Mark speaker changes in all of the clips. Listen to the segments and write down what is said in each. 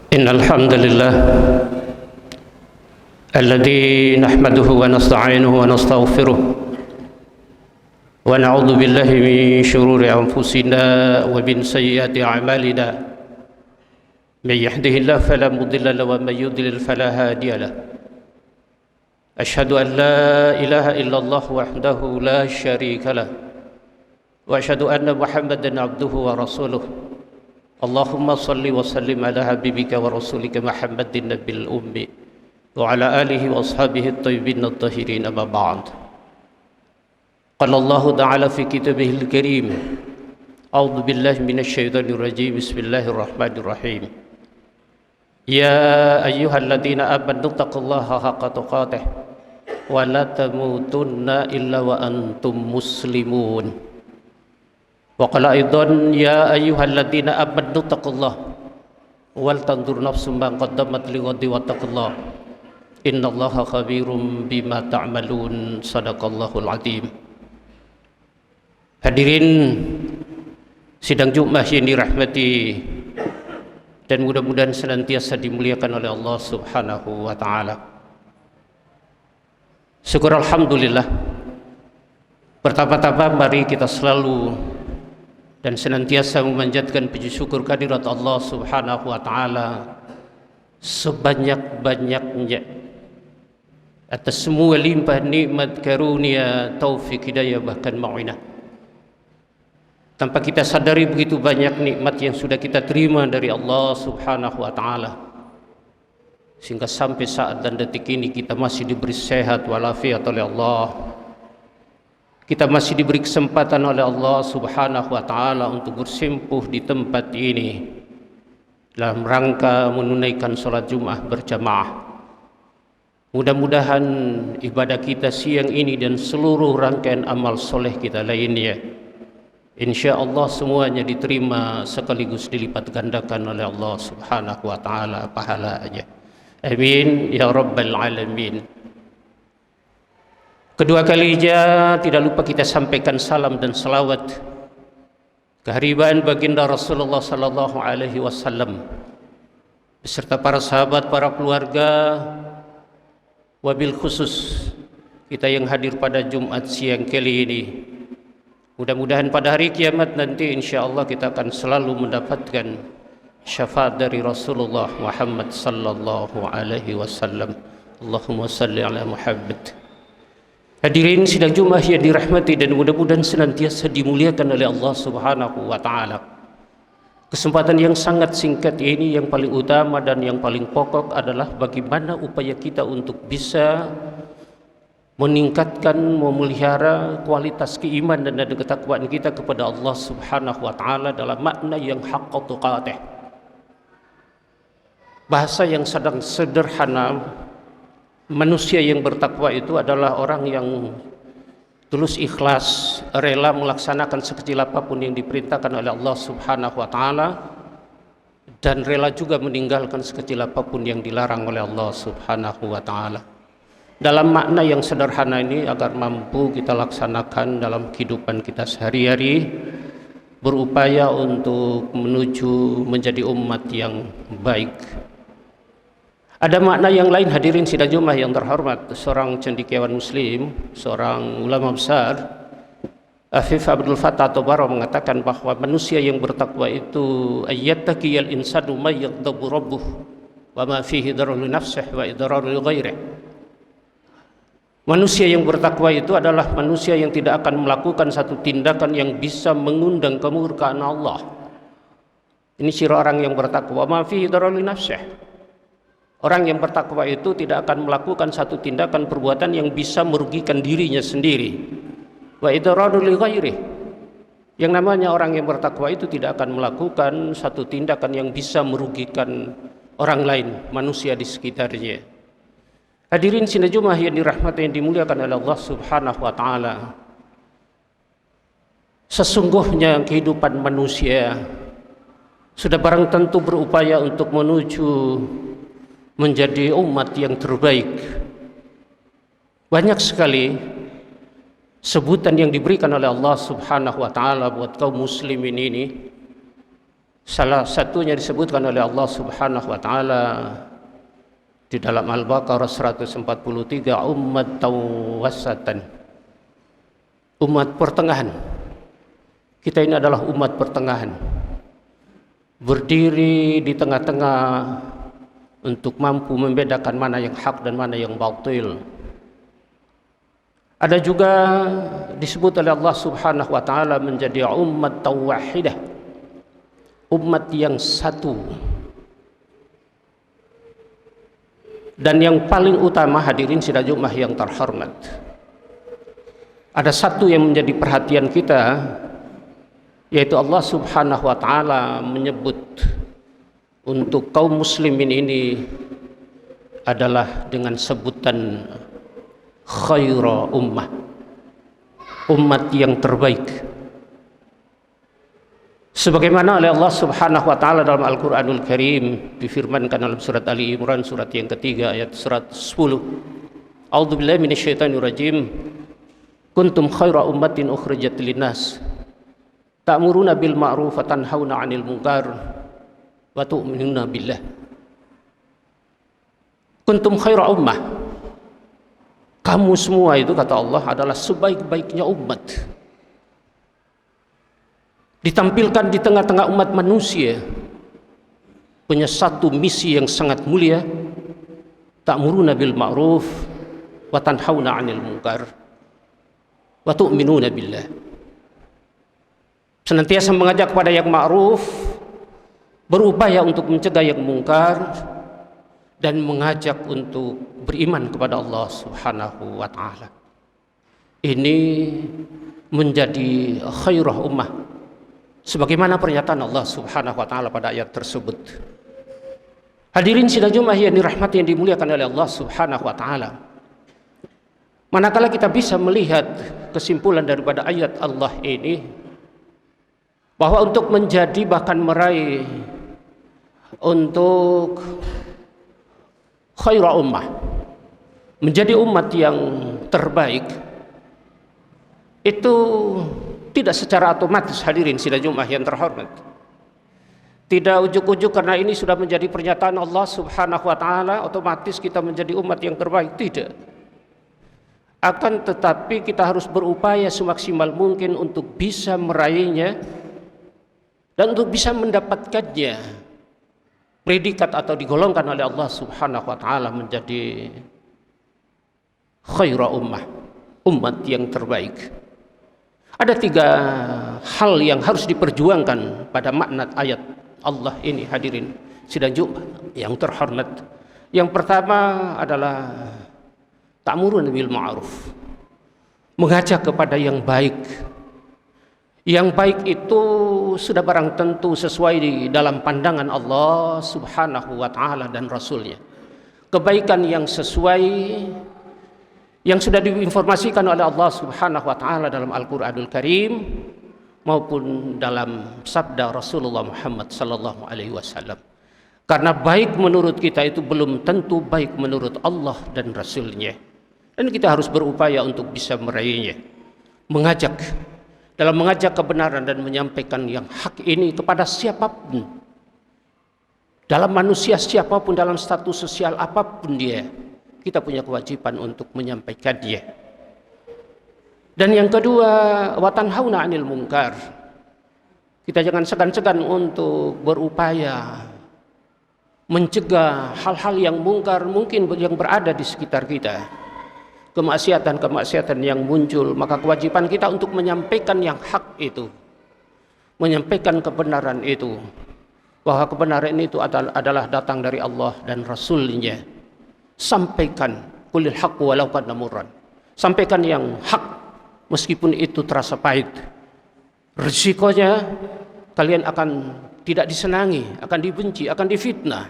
Speaker 1: إن الحمد لله الذي نحمده ونستعينه ونستغفره ونعوذ بالله من شرور أنفسنا ومن سيئات أعمالنا من يهده الله فلا مضل له ومن يضلل فلا هادي له أشهد أن لا إله إلا الله وحده لا شريك له وأشهد أن محمدا عبده ورسوله اللهم صل وسلم على حبيبك ورسولك محمد النبي الأمي وعلى آله وأصحابه الطيبين الطاهرين أما بعد قال الله تعالى في كتابه الكريم أعوذ بالله من الشيطان الرجيم بسم الله الرحمن الرحيم يا أيها الذين آمنوا اتقوا الله حق تقاته ولا تموتن إلا وأنتم مسلمون وقال أيضا يا أيها الذين آمنوا اتقوا الله ولتنظر نفس ما قدمت لغد واتقوا الله إن الله خبير بما تعملون صدق الله العظيم. Hadirin sidang Jumat yang dirahmati dan mudah-mudahan senantiasa dimuliakan oleh Allah Subhanahu wa taala. Syukur alhamdulillah. Pertama-tama mari kita selalu dan senantiasa memanjatkan puji syukur kehadirat Allah Subhanahu wa taala sebanyak-banyaknya atas semua limpah nikmat karunia, taufik, hidayah bahkan mau'inah. Tanpa kita sadari begitu banyak nikmat yang sudah kita terima dari Allah Subhanahu wa taala, sehingga sampai saat dan detik ini kita masih diberi sehat walafiat oleh Allah. Kita masih diberi kesempatan oleh Allah Subhanahu wa taala untuk bersimpuh di tempat ini dalam rangka menunaikan salat Jumat berjamaah. Mudah-mudahan ibadah kita siang ini dan seluruh rangkaian amal soleh kita lainnya, insya Allah semuanya diterima sekaligus dilipat gandakan oleh Allah Subhanahu wa taala pahalanya. Amin ya rabbal alamin. Kedua kalinya tidak lupa kita sampaikan salam dan salawat keharibaan baginda Rasulullah sallallahu alaihi wasallam beserta para sahabat, para keluarga, wabil khusus kita yang hadir pada Jumat siang kali ini. Mudah-mudahan pada hari kiamat nanti insyaallah kita akan selalu mendapatkan syafaat dari Rasulullah Muhammad sallallahu alaihi wasallam. Allahumma salli ala Muhammad. Hadirin sidang Jumat yang dirahmati dan mudah-mudahan senantiasa dimuliakan oleh Allah Subhanahu wa taala. Kesempatan yang sangat singkat ini yang paling utama dan yang paling pokok adalah bagaimana upaya kita untuk bisa meningkatkan, memelihara kualitas keimanan dan ketakwaan kita kepada Allah Subhanahu wa taala dalam makna yang haqqa tuqatih. Bahasa yang sedang sederhana, manusia yang bertakwa itu adalah orang yang tulus ikhlas, rela melaksanakan sekecil apapun yang diperintahkan oleh Allah Subhanahu wa taala dan rela juga meninggalkan sekecil apapun yang dilarang oleh Allah Subhanahu wa taala. Dalam makna yang sederhana ini agar mampu kita laksanakan dalam kehidupan kita sehari-hari, berupaya untuk menuju menjadi umat yang baik. Ada makna yang lain hadirin sidang Jumat yang terhormat. Seorang cendekiawan muslim, seorang ulama besar, Afif Abdul Fattah At-Tabarani mengatakan bahwa manusia yang bertakwa itu ayyattaqiyal insanu may yaghdabu rabbuh wa ma fihi dararul nafsihi wa idrarul ghairihi. Manusia yang bertakwa itu adalah manusia yang tidak akan melakukan satu tindakan yang bisa mengundang kemurkaan Allah. Ini ciri orang yang bertakwa. Ma fihi dararul nafsihi. Orang yang bertakwa itu tidak akan melakukan satu tindakan perbuatan yang bisa merugikan dirinya sendiri. Wa idrarul ghairihi. Yang namanya orang yang bertakwa itu tidak akan melakukan satu tindakan yang bisa merugikan orang lain, manusia di sekitarnya. Hadirin sidang Jumat yang dirahmati yang dimuliakan oleh Allah Subhanahu wa taala. Sesungguhnya kehidupan manusia sudah barang tentu berupaya untuk menuju menjadi umat yang terbaik. Banyak sekali sebutan yang diberikan oleh Allah Subhanahu wa taala buat kaum muslimin ini Salah satunya disebutkan oleh Allah Subhanahu wa taala di dalam Al-Baqarah 143, ummatan wasatan. Umat pertengahan. Kita ini adalah umat pertengahan. Berdiri di tengah-tengah untuk mampu membedakan mana yang hak dan mana yang batil. Ada juga disebut oleh Allah Subhanahu wa taala menjadi umat wahidah. Umat yang satu. Dan yang paling utama, hadirin sidang Jumat yang terhormat, ada satu yang menjadi perhatian kita, yaitu Allah Subhanahu wa taala menyebut untuk kaum muslimin ini adalah dengan sebutan khaira ummah, umat yang terbaik. Sebagaimana oleh Allah Subhanahu wa taala dalam Al-Qur'anul Karim difirmankan dalam surat Ali Imran surat yang ketiga ayat 110. A'udzubillahi minasyaitonir rajim. Kuntum khaira ummatin ukhrijat linnas ta'muruna bil ma'ruf wa tanhauna 'anil munkar wa tu'minuna billah. Kuntum khaira ummah. Kamu semua itu, kata Allah, adalah sebaik-baiknya umat. Ditampilkan di tengah-tengah umat manusia, punya satu misi yang sangat mulia, ta'muruna bil ma'ruf wa tanhauna 'anil munkar wa tu'minuna billah. Senantiasa mengajak kepada yang ma'ruf, berupaya untuk mencegah yang mungkar, dan mengajak untuk beriman kepada Allah Subhanahu wa taala. Ini menjadi khairah ummah, sebagaimana pernyataan Allah Subhanahu wa taala pada ayat tersebut. Hadirin sidang Jumat yang dirahmati yang dimuliakan oleh Allah Subhanahu wa taala. Manakala kita bisa melihat kesimpulan daripada ayat Allah ini, bahwa untuk menjadi bahkan meraih untuk khairah ummah, menjadi umat yang terbaik, itu tidak secara otomatis, hadirin sidang Jumat yang terhormat. Tidak ujuk-ujuk karena ini sudah menjadi pernyataan Allah Subhanahu wa taala otomatis kita menjadi umat yang terbaik, tidak. Akan tetapi kita harus berupaya semaksimal mungkin untuk bisa meraihnya dan untuk bisa mendapatkannya predikat atau digolongkan oleh Allah Subhanahu wa taala menjadi khairah ummah, umat yang terbaik. Ada 3 hal yang harus diperjuangkan pada makna ayat Allah ini, hadirin sidang Jumat yang terhormat. Yang pertama adalah ta'muruna bil ma'ruf, mengajak kepada yang baik. Yang baik itu sudah barang tentu sesuai di dalam pandangan Allah Subhanahu wa taala dan Rasulnya. Kebaikan yang sesuai yang sudah diinformasikan oleh Allah Subhanahu wa taala dalam Al-Qur'anul Karim maupun dalam sabda Rasulullah Muhammad sallallahu alaihi wasallam. Karena baik menurut kita itu belum tentu baik menurut Allah dan Rasulnya. Dan kita harus berupaya untuk bisa meraihnya. Dalam mengajak kebenaran dan menyampaikan yang hak ini kepada siapapun, dalam manusia siapapun, dalam status sosial apapun dia, kita punya kewajiban untuk menyampaikan dia. Dan yang kedua, wa tanhauna 'anil munkar. Kita jangan segan-segan untuk berupaya mencegah hal-hal yang mungkar mungkin yang berada di sekitar kita. Kemaksiatan-kemaksiatan yang muncul, maka kewajiban kita untuk menyampaikan yang hak itu, menyampaikan kebenaran itu, bahwa kebenaran itu adalah datang dari Allah dan Rasulnya. Sampaikan qulil haqq walau kana murran. Sampaikan yang hak meskipun itu terasa pahit. Risikonya kalian akan tidak disenangi, akan dibenci, akan difitnah.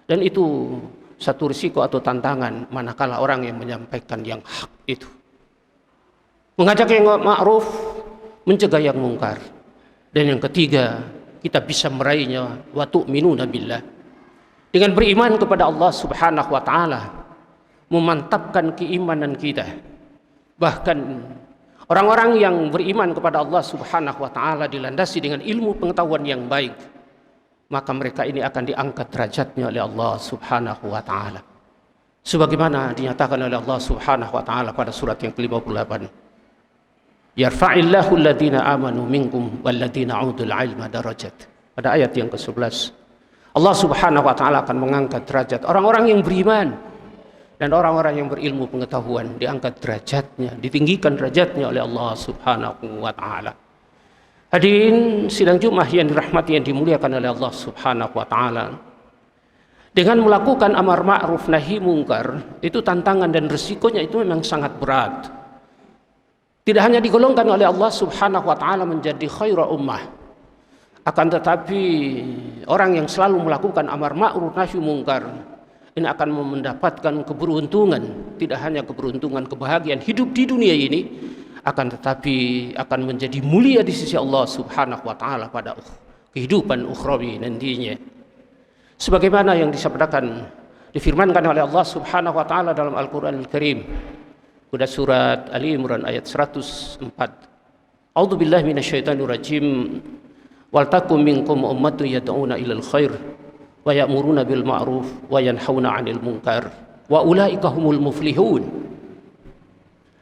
Speaker 1: Dan itu satu risiko atau tantangan manakala orang yang menyampaikan yang hak itu. Mengajak yang ma'ruf, mencegah yang mungkar. Dan yang ketiga, kita bisa meraihnya wa tu'minuna billah. Dengan beriman kepada Allah Subhanahu wa taala, memantapkan keimanan kita. Bahkan orang-orang yang beriman kepada Allah Subhanahu wa taala dilandasi dengan ilmu pengetahuan yang baik. maka mereka ini akan diangkat derajatnya oleh Allah Subhanahu wa taala. Sebagaimana dinyatakan oleh Allah Subhanahu wa taala pada surat yang ke-58. Yarfa'illahu alladhina amanu minkum walladhina 'udul 'ilma darajat. Pada ayat yang ke-11. Allah Subhanahu wa taala akan mengangkat derajat orang-orang yang beriman dan orang-orang yang berilmu pengetahuan, diangkat derajatnya, ditinggikan derajatnya oleh Allah Subhanahu wa taala. Hadirin sidang Jumat yang dirahmati, yang dimuliakan oleh Allah Subhanahu wa taala. Dengan melakukan amar ma'ruf nahi mungkar, itu tantangan dan resikonya itu memang sangat berat. Tidak hanya digolongkan oleh Allah Subhanahu wa taala menjadi khairu ummah, akan tetapi orang yang selalu melakukan amar ma'ruf nahi mungkar ini akan mendapatkan keberuntungan, tidak hanya keberuntungan kebahagiaan hidup di dunia ini, akan tetapi akan menjadi mulia di sisi Allah Subhanahu wa taala pada kehidupan ukhrawi nantinya. Sebagaimana yang disabdakan, difirmankan oleh Allah Subhanahu wa taala dalam Al-Qur'an Al-Karim pada surat Ali Imran ayat 104. A'udzu billahi minasyaitonir rajim. Wal takum minkum ummatun yad'una ilal khair wa ya'muruna bil ma'ruf wa yanhauna 'anil munkar wa ulaika humul muflihun.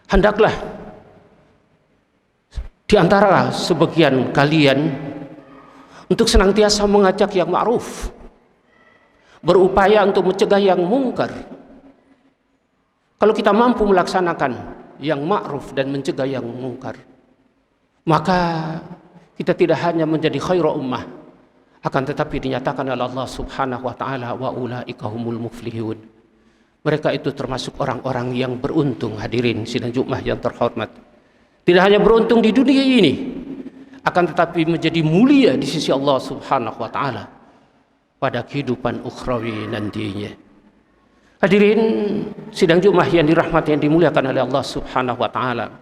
Speaker 1: Hendaklah di antara sebagian kalian untuk senantiasa mengajak yang ma'ruf, berupaya untuk mencegah yang mungkar. Kalau kita mampu melaksanakan yang ma'ruf dan mencegah yang mungkar, maka kita tidak hanya menjadi khairu ummah, akan tetapi dinyatakan oleh Allah Subhanahu wa taala wa ulaika humul muflihun. Mereka itu termasuk orang-orang yang beruntung. Hadirin sidang Jumat yang terhormat, tidak hanya beruntung di dunia ini, akan tetapi menjadi mulia di sisi Allah Subhanahu wa taala pada kehidupan ukhrawi nantinya. Hadirin sidang Jumat yang dirahmati, yang dimuliakan oleh Allah Subhanahu wa taala.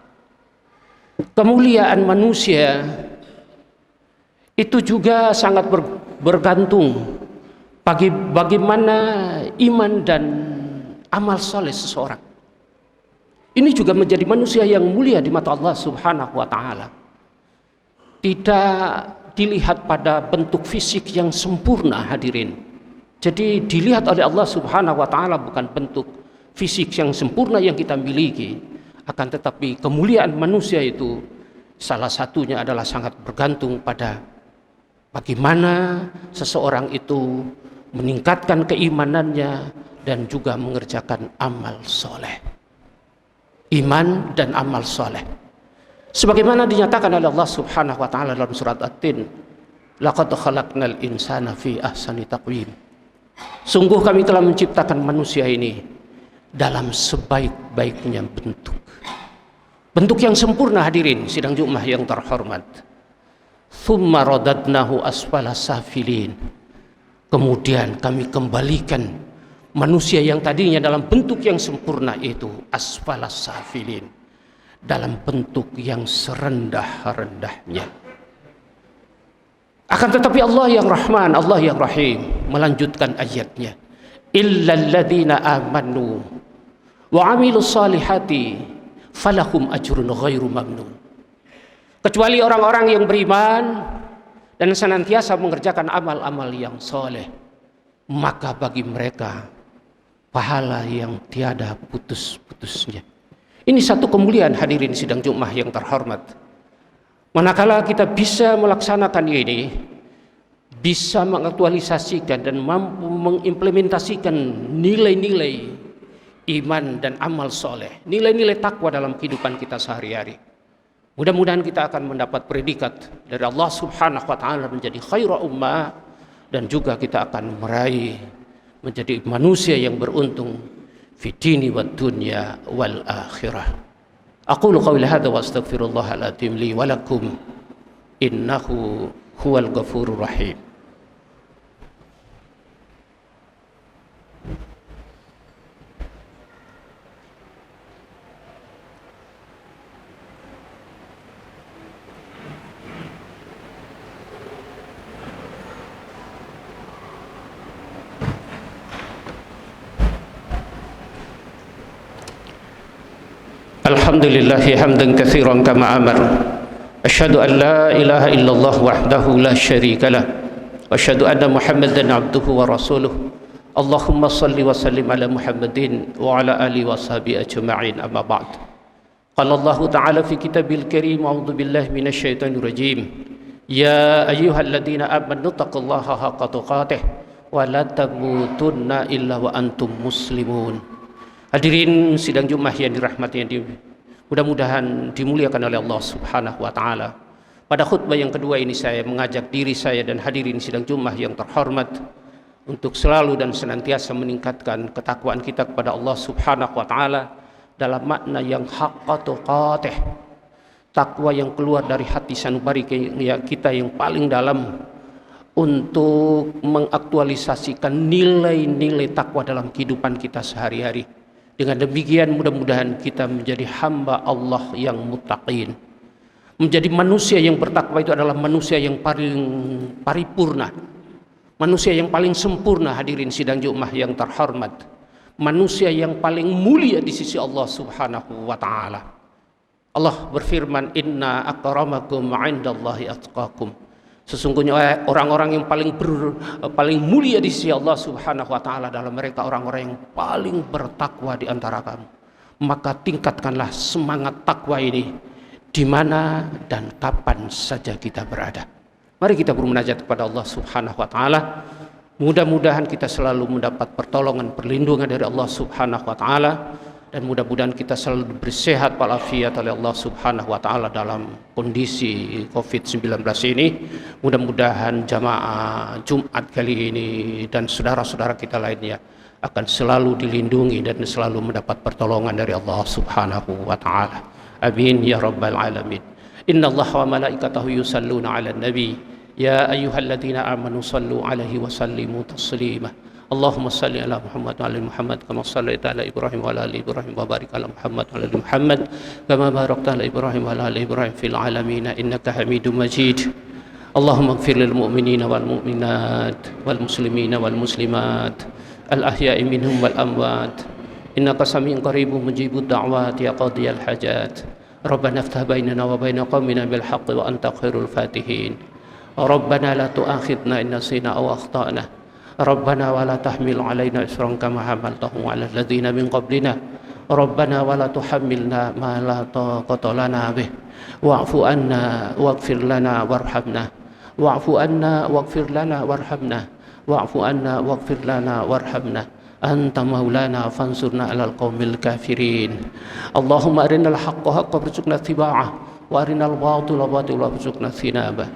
Speaker 1: Kemuliaan manusia itu juga sangat bergantung bagaimana iman dan amal soleh seseorang. Ini juga menjadi manusia yang mulia di mata Allah Subhanahu wa taala. Tidak dilihat pada bentuk fisik yang sempurna, hadirin. Jadi dilihat oleh Allah Subhanahu wa taala bukan bentuk fisik yang sempurna yang kita miliki, akan tetapi kemuliaan manusia itu salah satunya adalah sangat bergantung pada bagaimana seseorang itu meningkatkan keimanannya dan juga mengerjakan amal soleh. Iman dan amal soleh. Sebagaimana dinyatakan oleh Allah Subhanahu wa taala dalam surat At-Tin, laqad khalaqnal insana fi ahsani taqwim. Sungguh kami telah menciptakan manusia ini dalam sebaik-baiknya bentuk. Bentuk yang sempurna, hadirin sidang Jumat yang terhormat. Tsumma radadnahu asfala safilin. Kemudian kami kembalikan manusia yang tadinya dalam bentuk yang sempurna itu asfala safilin, dalam bentuk yang serendah-rendahnya. Akan tetapi Allah yang Rahman, Allah yang Rahim melanjutkan ayatnya, illal ladzina amanu wa 'amilus salihati falahum ajrun ghairu mamnun. Kecuali orang-orang yang beriman dan senantiasa mengerjakan amal-amal yang soleh, maka bagi mereka pahala yang tiada putus-putusnya. Ini satu kemuliaan, hadirin sidang Jumat yang terhormat. Manakala kita bisa melaksanakan ini, bisa mengaktualisasikan dan mampu mengimplementasikan nilai-nilai iman dan amal soleh, nilai-nilai takwa dalam kehidupan kita sehari-hari, mudah-mudahan kita akan mendapat predikat dari Allah Subhanahu wa taala menjadi khairu ummah, dan juga kita akan meraih menjadi manusia yang beruntung fi dini wad dunya wal akhirah. Aqulu qawli hadza wa astaghfirullahal azim li wa lakum innahu huwal ghafurur rahim. Alhamdulillah hamdan katsiran kama amar. Asyhadu an la ilaha illallah wahdahu la syarika lah. وأشهد أن محمدا عبده ورسوله اللهم صل وسلم على محمد وعلى آله وصحبه أجمعين أما بعد قال الله تعالى في كتابه الكريم أعوذ بالله من الشيطان الرجيم يا أيها الذين آمنوا اتقوا الله حق تقاته ولا تموتن إلا وأنتم مسلمون. Hadirin sidang Jumat yang dirahmati, mudah-mudahan dimuliakan oleh Allah Subhanahu wa taala. Pada khutbah yang kedua ini saya mengajak diri saya dan hadirin sidang Jumat yang terhormat untuk selalu dan senantiasa meningkatkan ketakwaan kita kepada Allah Subhanahu wa taala dalam makna yang haqqa tuqatih. Takwa yang keluar dari hati sanubari kita yang paling dalam untuk mengaktualisasikan nilai-nilai takwa dalam kehidupan kita sehari-hari. Dengan demikian mudah-mudahan kita menjadi hamba Allah yang muttaqin. Menjadi manusia yang bertakwa itu adalah manusia yang paling paripurna, manusia yang paling sempurna, hadirin sidang Jumat yang terhormat, manusia yang paling mulia di sisi Allah Subhanahu wa taala. Allah berfirman, inna akramakum 'indallahi atqakum. Sesungguhnya orang-orang yang paling mulia di sisi Allah Subhanahu wa taala dalam mereka orang-orang yang paling bertakwa di antara kamu. Maka tingkatkanlah semangat takwa ini di mana dan kapan saja kita berada. Mari kita bermunajat kepada Allah Subhanahu wa taala. Mudah-mudahan kita selalu mendapat pertolongan, perlindungan dari Allah Subhanahu wa taala, dan mudah-mudahan kita selalu bersehat walafiat oleh Allah Subhanahu wa taala dalam kondisi Covid-19 ini. Mudah-mudahan jamaah Jumat kali ini dan saudara-saudara kita lainnya akan selalu dilindungi dan selalu mendapat pertolongan dari Allah Subhanahu wa taala. Amin ya rabbal alamin. Innallaha wa malaikatahu yusalluna 'alan nabi ya ayyuhalladzina amanu sallu 'alaihi wa sallimu taslima. Allahumma salli ala Muhammad wa ala Muhammad kama sallaita ala Ibrahim wa ala ali Ibrahim wa barik ala Muhammad wa ala ali Muhammad kama barakta ala Ibrahim wa ala ali Ibrahim fil alamin innaka Hamidum Majid. Allahumma ighfir lil mu'minina wal mu'minat wal muslimina wal muslimat al ahya'i minhum wal amwat innaka sami'un qaribun mujibud da'wat ya qadiyal hajat. Rabbana iftah bainana wa baina qaumina bil haqqi wa anta khairul fatihin. Rabbana la tu'akhidna in nasina aw akhtana. Rabbana wa la tahmil 'alaina isran kama hamaltahu 'alal ladzina min qablina. Rabbana wa la tuhammilna ma la taqata lana bih. Wa'fu anna waghfir lana warhamna. Wa'fu anna waghfir lana warhamna. Wa'fu anna waghfir lana warhamna. Anta maulana fansurna 'alal qaumil kafirin. Allahumma arinal haqqa haqqan warzuqna ittiba'ah wa arinal batila batilan warzuqna ijtinabah.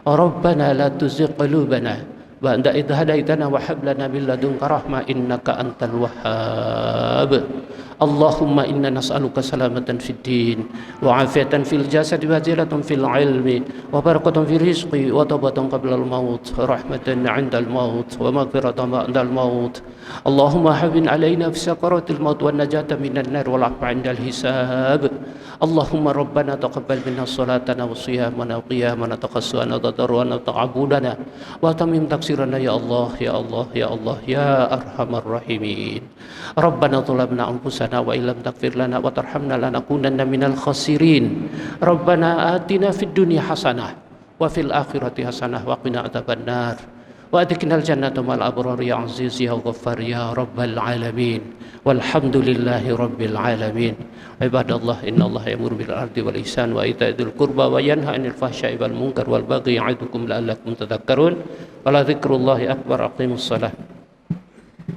Speaker 1: Rabbana la tuzigh qulubana ba'da idh hadaitana wa hab lana min ladunka rahmah innaka antal wahhab. Allahumma inna nas'aluka salamatan fid din wa afiatan fil jasad wa zilatan fil ilmi wa barakatan fil rizqi wa tawbatan qabla al maut rahmatan 'inda al maut wa maghfiratan ba'da al maut. Allahumma hawwin 'alaina fi sakaratil maut wan najata minan nar wal 'afwa 'inda al hisab. Allahumma rabbana taqabbal minna salatana wa siyamana wa qiyamana taqassana wa tadarruana wa ta'abudana wa tamim taksirana ya Allah ya Allah ya Allah ya arhamar rahimin. Rabbana zalamna anfusana wa illam taghfir lana wa tarhamna lanakunanna minal khasirin. Rabbana atina fid dunya hasanah wa fil akhirati hasanah wa qina adzabannar. Wa adkhilnal jannata ma'al abrar ya aziz ya ghaffar ya rabbal alamin. Walhamdulillahi rabbil alamin. Ibadallah innallaha ya'muru bil 'adli wal ihsan wa ita'i dzil qurba wa yanha 'anil fahsya'i wal munkar wal baghi ya'idukum la'allakum tadhakkarun. Wa la dzikrullahi akbar. Aqimus shalah.